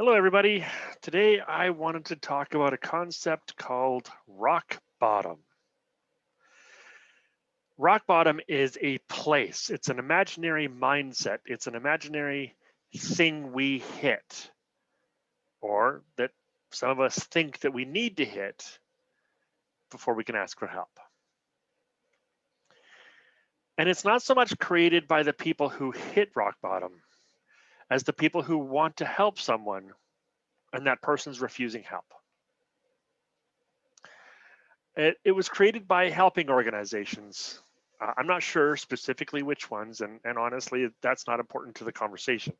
Hello, everybody. Today I wanted to talk about a concept called rock bottom. Rock bottom is a place, it's an imaginary mindset, it's an imaginary thing we hit, or that some of us think that we need to hit before we can ask for help. And it's not so much created by the people who hit rock bottom as the people who want to help someone and that person's refusing help. It was created by helping organizations. I'm not sure specifically which ones, and honestly, that's not important to the conversation.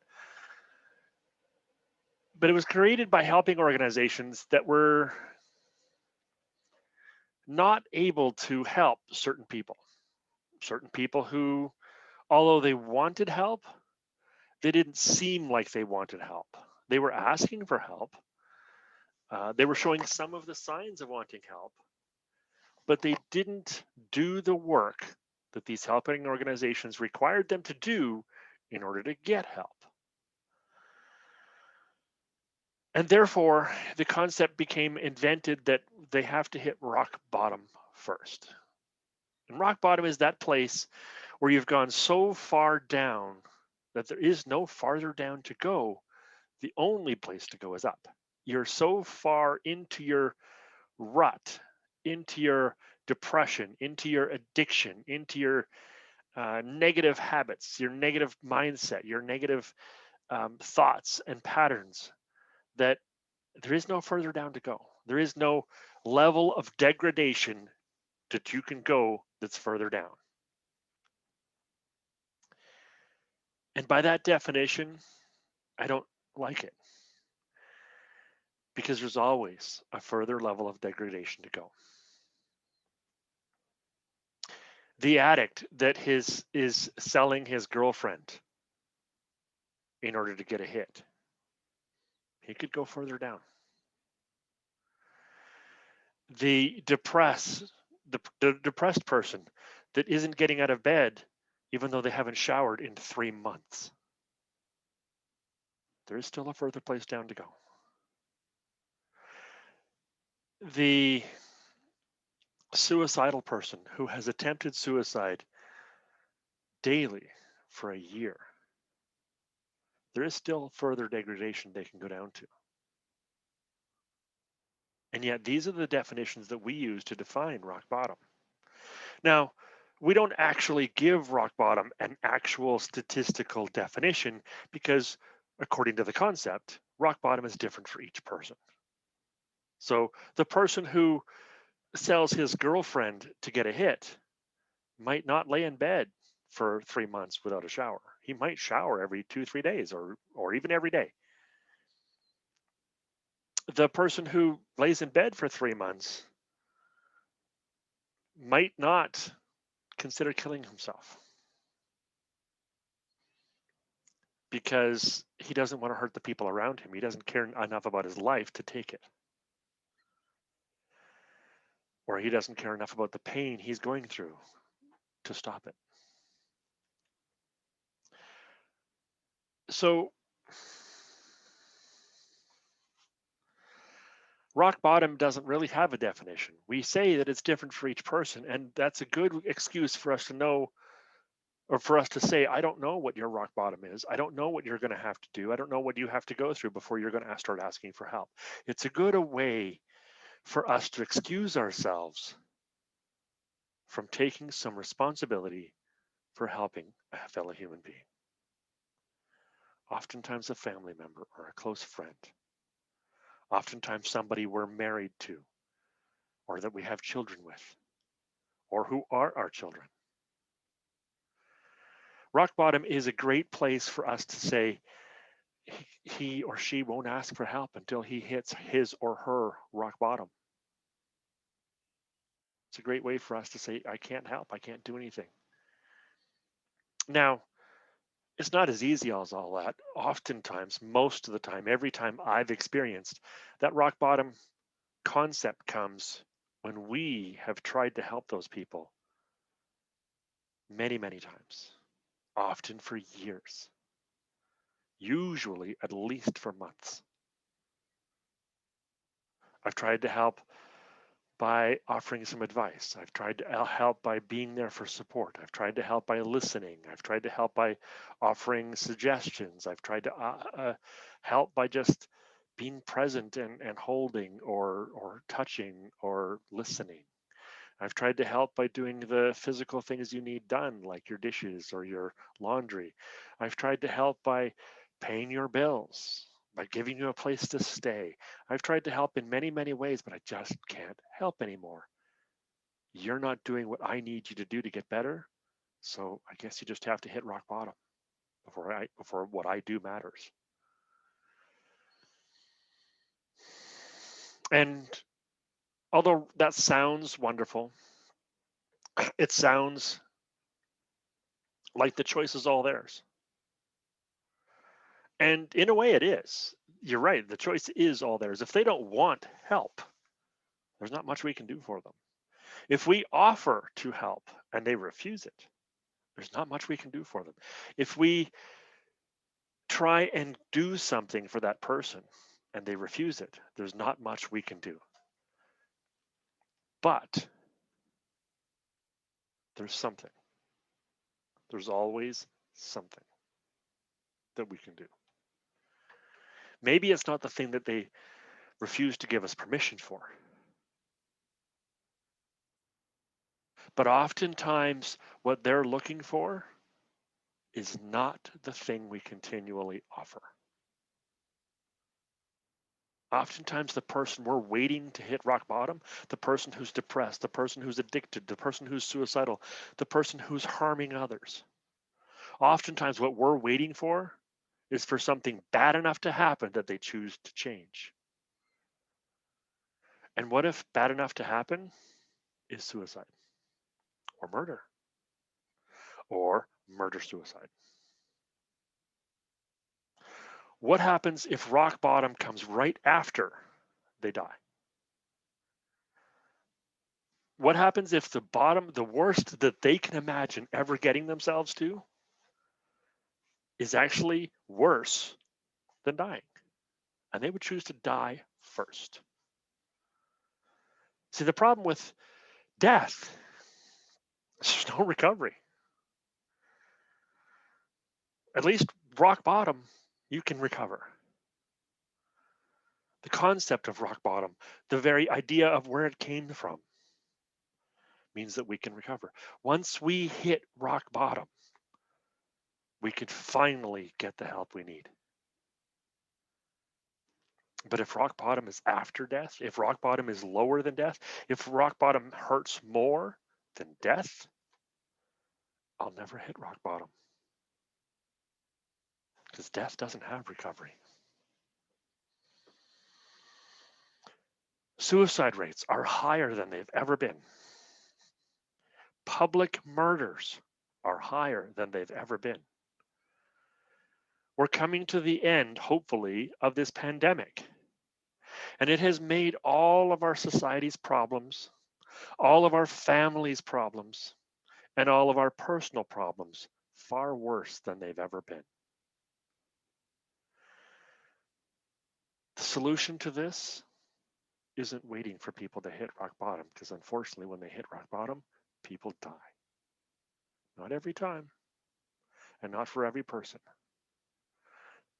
But it was created by helping organizations that were not able to help certain people who, although they wanted help, they didn't seem like they wanted help. They were asking for help. They were showing some of the signs of wanting help, but they didn't do the work that these helping organizations required them to do in order to get help. And therefore, the concept became invented that they have to hit rock bottom first. And rock bottom is that place where you've gone so far down that there is no farther down to go. The only place to go is up. You're so far into your rut, into your depression, into your addiction, into your negative habits, your negative mindset, your negative thoughts and patterns, that there is no further down to go. There is no level of degradation that you can go that's further down. And by that definition, I don't like it because there's always a further level of degradation to go. The addict that is selling his girlfriend in order to get a hit, he could go further down. The depressed person that isn't getting out of bed even though they haven't showered in 3 months, there is still a further place down to go. The suicidal person who has attempted suicide daily for a year, there is still further degradation they can go down to. And yet, these are the definitions that we use to define rock bottom. Now, we don't actually give rock bottom an actual statistical definition because, according to the concept, rock bottom is different for each person. So, the person who sells his girlfriend to get a hit might not lay in bed for 3 months without a shower. He might shower every 2, 3 days or even every day. The person who lays in bed for 3 months might not consider killing himself because he doesn't want to hurt the people around him. He doesn't care enough about his life to take it, or he doesn't care enough about the pain he's going through to stop it. So, rock bottom doesn't really have a definition. We say that it's different for each person, and that's a good excuse for us to know, or for us to say, I don't know what your rock bottom is. I don't know what you're going to have to do. I don't know what you have to go through before you're going to start asking for help. It's a good way for us to excuse ourselves from taking some responsibility for helping a fellow human being, oftentimes a family member or a close friend, oftentimes somebody we're married to or that we have children with or who are our children. Rock bottom is a great place for us to say he or she won't ask for help until he hits his or her rock bottom. It's a great way for us to say, I can't help, I can't do anything. Now, it's not as easy as all that. Oftentimes, most of the time, every time I've experienced that rock bottom concept comes when we have tried to help those people many, many times, often for years, usually at least for months. I've tried to help by offering some advice. I've tried to help by being there for support. I've tried to help by listening. I've tried to help by offering suggestions. I've tried to help by just being present and holding or touching or listening. I've tried to help by doing the physical things you need done, like your dishes or your laundry. I've tried to help by paying your bills, by giving you a place to stay. I've tried to help in many, many ways, but I just can't help anymore. You're not doing what I need you to do to get better. So I guess you just have to hit rock bottom before what I do matters. And although that sounds wonderful, it sounds like the choice is all theirs. And in a way, it is. You're right. The choice is all theirs. If they don't want help, there's not much we can do for them. If we offer to help and they refuse it, there's not much we can do for them. If we try and do something for that person and they refuse it, there's not much we can do. But there's something. There's always something that we can do. Maybe it's not the thing that they refuse to give us permission for. But oftentimes, what they're looking for is not the thing we continually offer. Oftentimes, the person we're waiting to hit rock bottom, the person who's depressed, the person who's addicted, the person who's suicidal, the person who's harming others, oftentimes what we're waiting for is for something bad enough to happen that they choose to change. And what if bad enough to happen is suicide or murder suicide? What happens if rock bottom comes right after they die? What happens if the worst that they can imagine ever getting themselves to is actually worse than dying? And they would choose to die first. See, the problem with death is there's no recovery. At least rock bottom, you can recover. The concept of rock bottom, the very idea of where it came from, means that we can recover. Once we hit rock bottom, we can finally get the help we need. But if rock bottom is after death, if rock bottom is lower than death, if rock bottom hurts more than death, I'll never hit rock bottom. Because death doesn't have recovery. Suicide rates are higher than they've ever been. Public murders are higher than they've ever been. We're coming to the end, hopefully, of this pandemic. And it has made all of our society's problems, all of our families' problems, and all of our personal problems far worse than they've ever been. The solution to this isn't waiting for people to hit rock bottom, because unfortunately, when they hit rock bottom, people die. Not every time, and not for every person,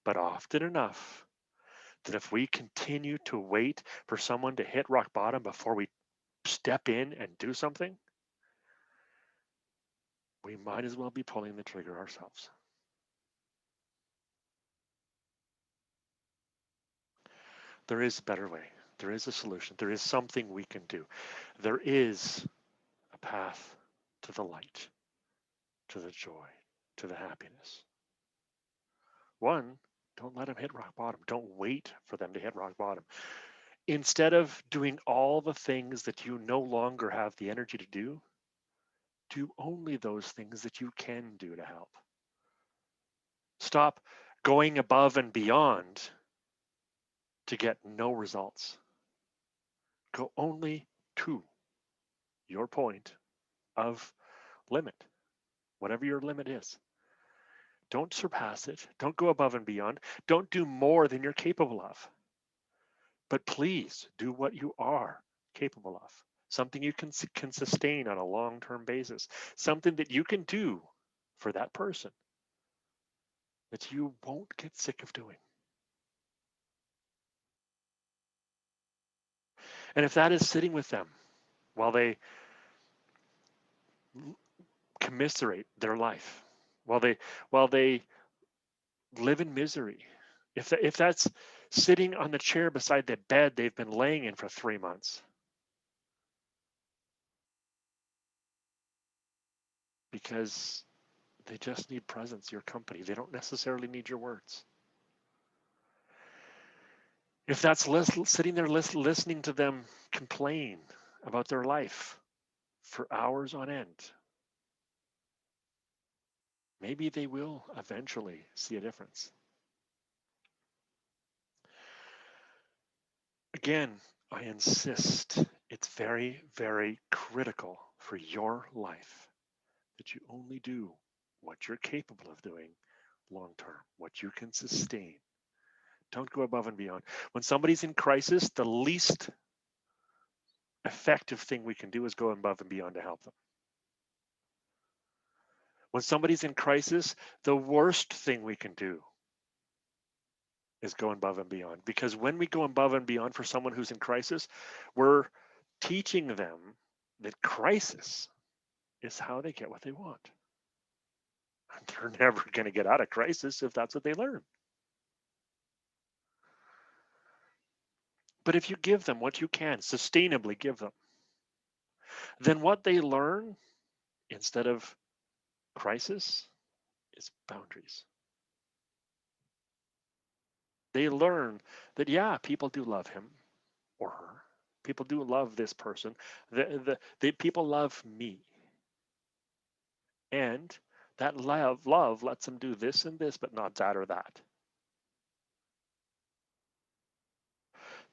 but often enough that if we continue to wait for someone to hit rock bottom before we step in and do something, we might as well be pulling the trigger ourselves. There is a better way. There is a solution. There is something we can do. There is a path to the light, to the joy, to the happiness. One, don't let them hit rock bottom. Don't wait for them to hit rock bottom. Instead of doing all the things that you no longer have the energy to do only those things that you can do to help. Stop going above and beyond to get no results. Go only to your point of limit, whatever your limit is. Don't surpass it. Don't go above and beyond. Don't do more than you're capable of. But please do what you are capable of. Something you can sustain on a long-term basis. Something that you can do for that person that you won't get sick of doing. And if that is sitting with them while they commiserate their life, while they live in misery, if that's sitting on the chair beside the bed they've been laying in for 3 months, because they just need presence, your company. They don't necessarily need your words. If that's sitting there listening to them complain about their life for hours on end, maybe they will eventually see a difference. Again, I insist, it's very, very critical for your life that you only do what you're capable of doing long term, what you can sustain. Don't go above and beyond. When somebody's in crisis, the least effective thing we can do is go above and beyond to help them. When somebody's in crisis, the worst thing we can do is go above and beyond. Because when we go above and beyond for someone who's in crisis, we're teaching them that crisis is how they get what they want. And they're never going to get out of crisis if that's what they learn. But if you give them what you can, sustainably give them, then what they learn instead of crisis is boundaries. They learn that, yeah, people do love him or her. People do love this person. The people love me. And that love lets them do this and this, but not that or that.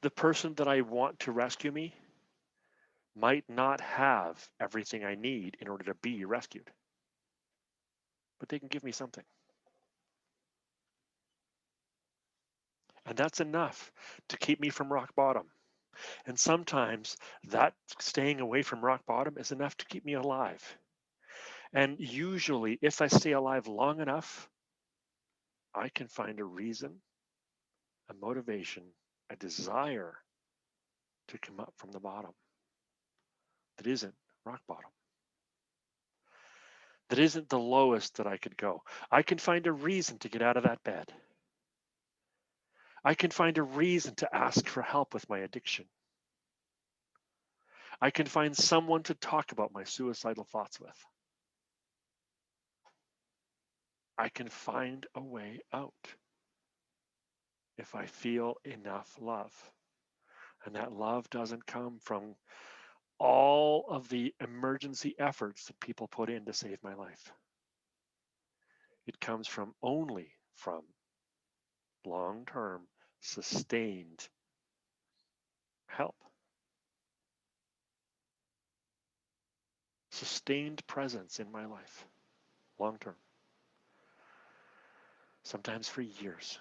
The person that I want to rescue me might not have everything I need in order to be rescued, but they can give me something. And that's enough to keep me from rock bottom. And sometimes that staying away from rock bottom is enough to keep me alive. And usually, if I stay alive long enough, I can find a reason, a motivation, a desire to come up from the bottom that isn't rock bottom, that isn't the lowest that I could go. I can find a reason to get out of that bed. I can find a reason to ask for help with my addiction. I can find someone to talk about my suicidal thoughts with. I can find a way out if I feel enough love. And that love doesn't come from all of the emergency efforts that people put in to save my life. It comes from only from long-term, sustained help. Sustained presence in my life, long-term. Sometimes for years.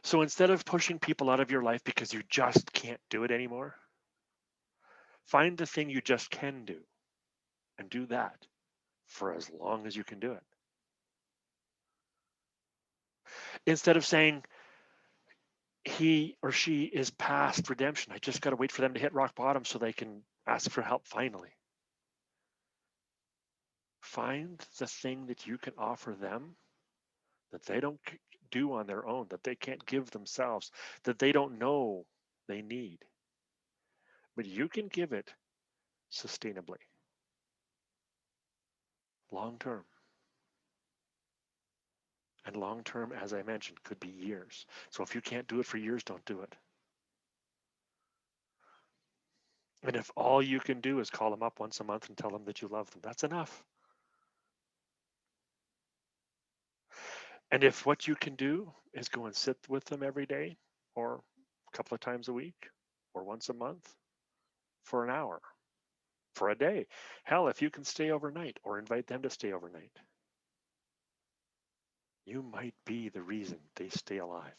So instead of pushing people out of your life because you just can't do it anymore, find the thing you just can do and do that for as long as you can do it. Instead of saying, he or she is past redemption, I just got to wait for them to hit rock bottom so they can ask for help finally. Find the thing that you can offer them that they don't do on their own, that they can't give themselves, that they don't know they need. But you can give it sustainably, long term. And long term, as I mentioned, could be years. So if you can't do it for years, don't do it. And if all you can do is call them up once a month and tell them that you love them, that's enough. And if what you can do is go and sit with them every day or a couple of times a week or once a month for an hour, for a day, hell, if you can stay overnight or invite them to stay overnight, You might be the reason they stay alive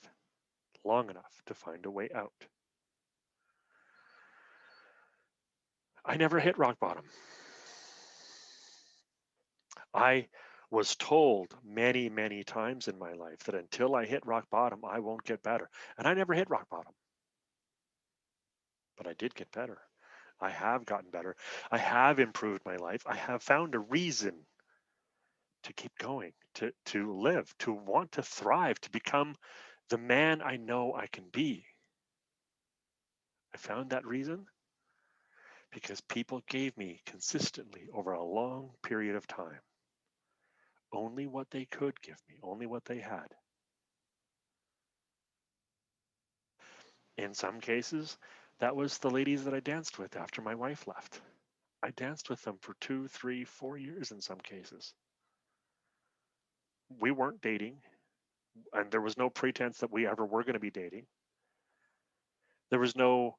long enough to find a way out. I never hit rock bottom. I was told many, many times in my life that until I hit rock bottom, I won't get better. And I never hit rock bottom, but I did get better. I have gotten better. I have improved my life. I have found a reason to keep going, to live, to want to thrive, to become the man I know I can be. I found that reason because people gave me consistently over a long period of time only what they could give me, only what they had. In some cases, that was the ladies that I danced with after my wife left. I danced with them for 2, 3, 4 years in some cases. We weren't dating, and there was no pretense that we ever were going to be dating. There was no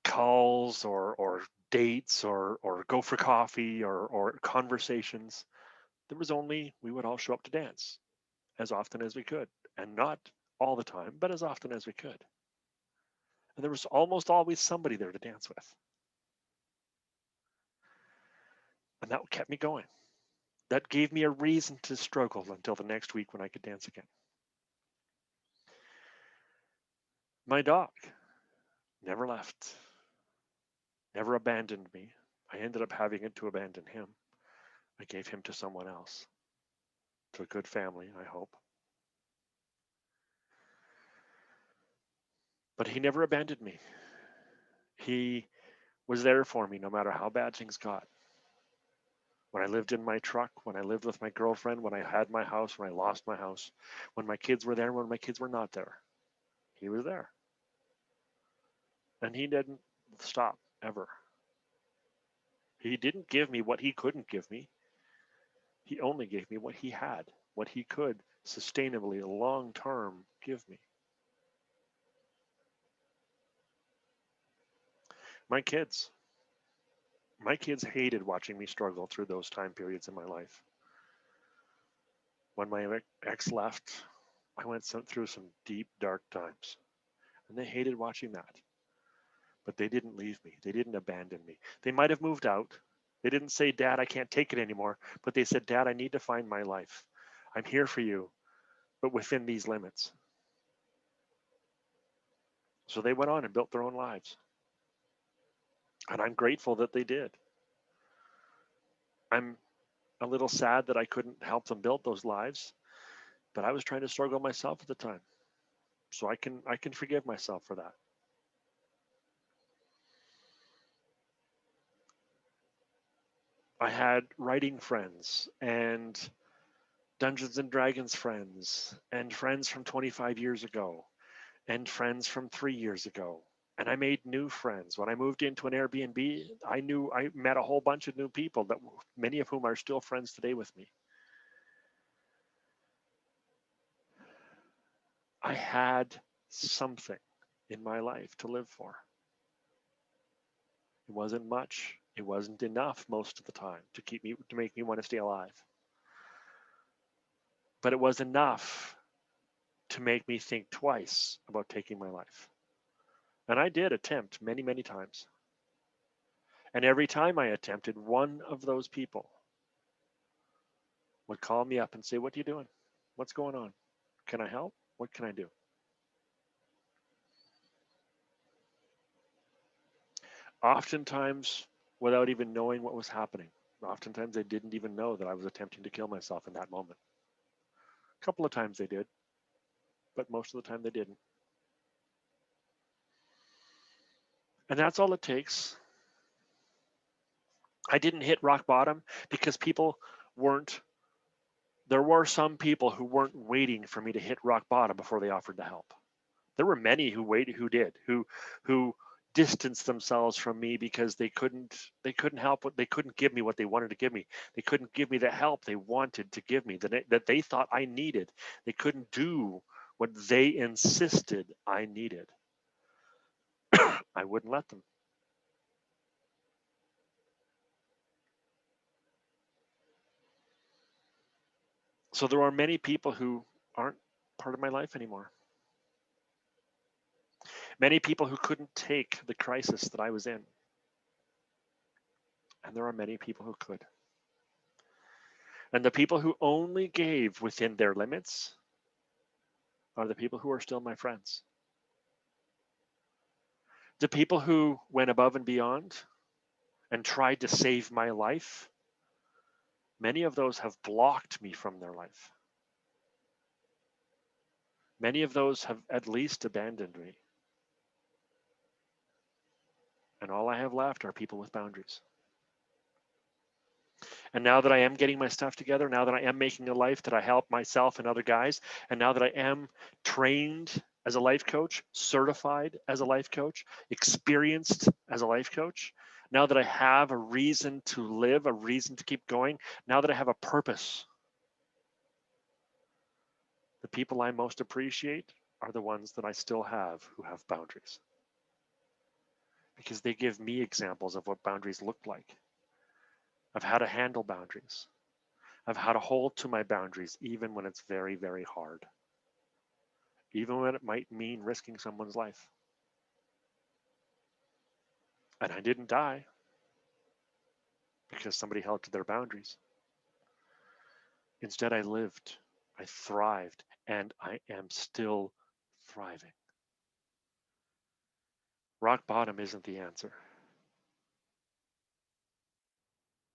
calls or dates or go for coffee or conversations. There was only we would all show up to dance as often as we could, and not all the time, but as often as we could. And there was almost always somebody there to dance with. And that kept me going. That gave me a reason to struggle until the next week when I could dance again. My dog never left, never abandoned me. I ended up having to abandon him. I gave him to someone else, to a good family, I hope. But he never abandoned me. He was there for me no matter how bad things got. When I lived in my truck, when I lived with my girlfriend, when I had my house, when I lost my house, when my kids were there, when my kids were not there, he was there. And he didn't stop ever. He didn't give me what he couldn't give me. He only gave me what he had, what he could sustainably, long term give me. My kids, my kids hated watching me struggle through those time periods in my life. When my ex left, I went through some deep, dark times, and they hated watching that. But they didn't leave me. They didn't abandon me. They might have moved out. They didn't say, Dad, I can't take it anymore. But they said, Dad, I need to find my life. I'm here for you, but within these limits. So they went on and built their own lives. And I'm grateful that they did. I'm a little sad that I couldn't help them build those lives, but I was trying to struggle myself at the time. So I can forgive myself for that. I had writing friends and Dungeons and Dragons friends and friends from 25 years ago and friends from 3 years ago. And I made new friends. When I moved into an Airbnb, I met a whole bunch of new people that many of whom are still friends today with me. I had something in my life to live for. It wasn't much. It wasn't enough most of the time to make me want to stay alive. But it was enough to make me think twice about taking my life. And I did attempt many, many times. And every time I attempted, one of those people would call me up and say, "What are you doing? What's going on? Can I help? What can I do?" Oftentimes, without even knowing what was happening. Oftentimes, they didn't even know that I was attempting to kill myself in that moment. A couple of times they did, but most of the time they didn't. And that's all it takes. I didn't hit rock bottom because people weren't, there were some people who weren't waiting for me to hit rock bottom before they offered to help. There were many who distanced themselves from me because they couldn't help what they couldn't give me what they wanted to give me. They couldn't give me the help they wanted to give me that they thought I needed. They couldn't do what they insisted I needed. I wouldn't let them. So there are many people who aren't part of my life anymore. Many people who couldn't take the crisis that I was in. And there are many people who could. And the people who only gave within their limits are the people who are still my friends. The people who went above and beyond and tried to save my life, many of those have blocked me from their life. Many of those have at least abandoned me. And all I have left are people with boundaries. And now that I am getting my stuff together, now that I am making a life that I help myself and other guys, and now that I am trained as a life coach, certified as a life coach, experienced as a life coach, now that I have a reason to live, a reason to keep going, now that I have a purpose, the people I most appreciate are the ones that I still have who have boundaries. Because they give me examples of what boundaries look like, of how to handle boundaries, of how to hold to my boundaries, even when it's very, very hard, even when it might mean risking someone's life. And I didn't die because somebody held to their boundaries. Instead, I lived, I thrived, and I am still thriving. Rock bottom isn't the answer.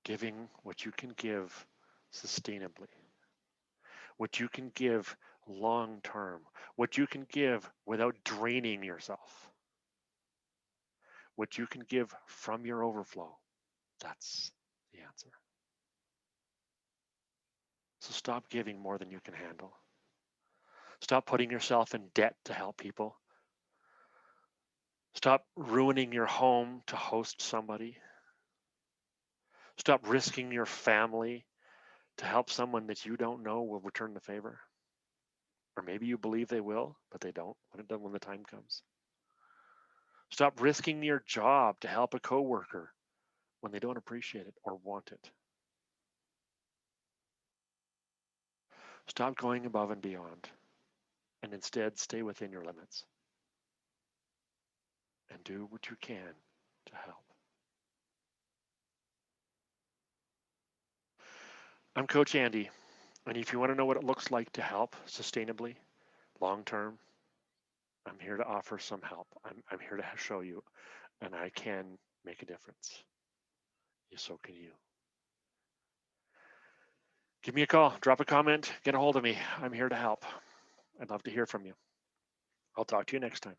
Giving what you can give sustainably, what you can give long term, what you can give without draining yourself, what you can give from your overflow, that's the answer. So stop giving more than you can handle. Stop putting yourself in debt to help people. Stop ruining your home to host somebody. Stop risking your family to help someone that you don't know will return the favor. Or maybe you believe they will, but they don't when the time comes. Stop risking your job to help a coworker when they don't appreciate it or want it. Stop going above and beyond and instead stay within your limits and do what you can to help. I'm Coach Andy, and if you want to know what it looks like to help sustainably, long term, I'm here to offer some help. I'm here to show you, and I can make a difference. So can you. Give me a call, drop a comment, get a hold of me. I'm here to help. I'd love to hear from you. I'll talk to you next time.